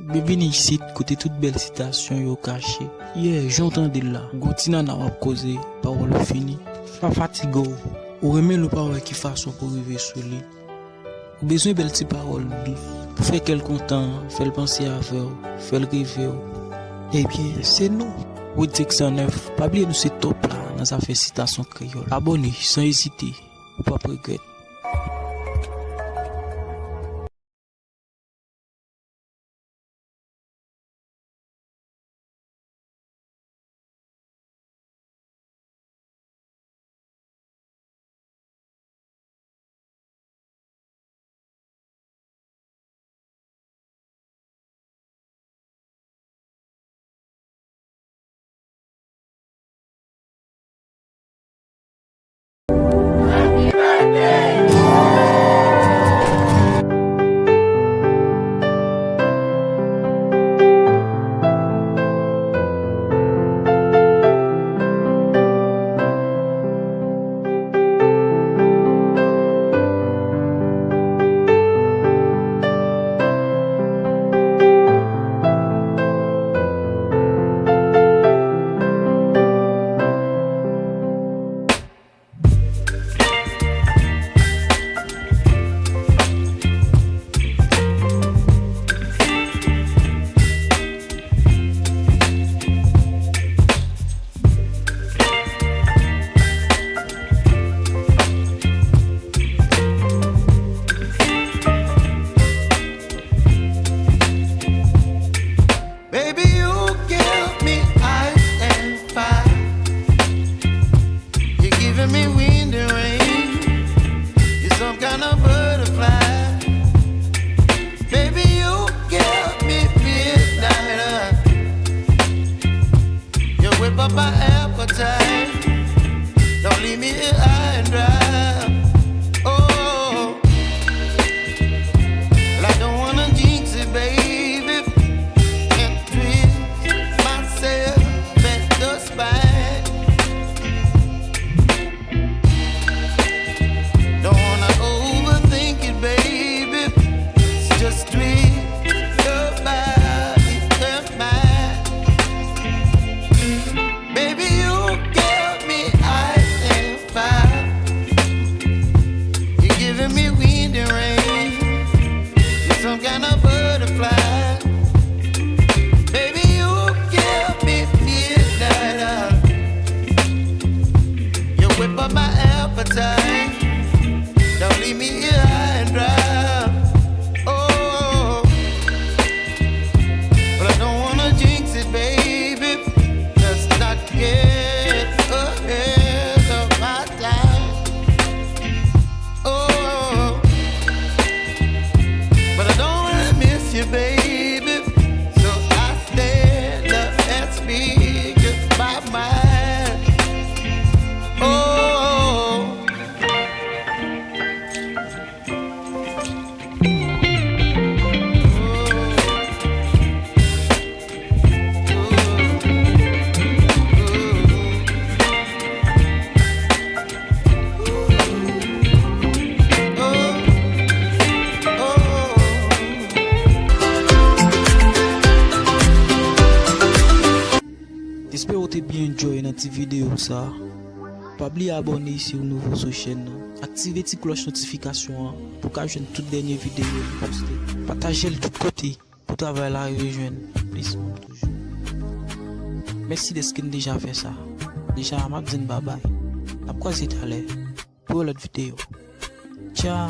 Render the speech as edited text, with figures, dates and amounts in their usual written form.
Bébé ni ici, côté toute belle citation yo caché. Yeah, j'entendais là. Gotina n'a pas causé, parole finie. Pas fatigué. Ou remet le parole qui façon pour arriver sur lui. Ou besoin de belles petites paroles douces. Pour faire qu'elle content, faire penser à faire, faire rêver. Eh bien, c'est nous. Woodzik 109, pas oublier nous c'est top là, dans sa fait citation créole. Abonnez sans hésiter, ou pas regretter. Don't leave me here high and dry. Oh, well, I don't wanna jinx it, baby, and twist myself at the spine. Don't wanna overthink it, baby. It's just twist your body and mine. Baby, you give me ice and fire. You're giving me wind and rain. You're some kind of butterfly. Baby, you give me midnight. You whip up my appetite. Don't leave me here high and dry. Oh, but I don't wanna jinx it, baby. Let's not get ahead of my time. Oh, but I don't wanna miss you, baby. So I stand up and speak just my mind. Oh. J'espère que tu bien enjoyé dans cette vidéo ça. Pas oublier abonner si vous nouveau sur la chaîne. Activez la cloche notification pour que vous toutes les dernières vidéos postées. Partagez de tous côtés pour travailler là et rejoindre plus monde toujours. Merci de ce qui déjà fait ça. Déjà, je dis bye bye. On va croiser tout à l'heure pour l'autre vidéo. Ciao.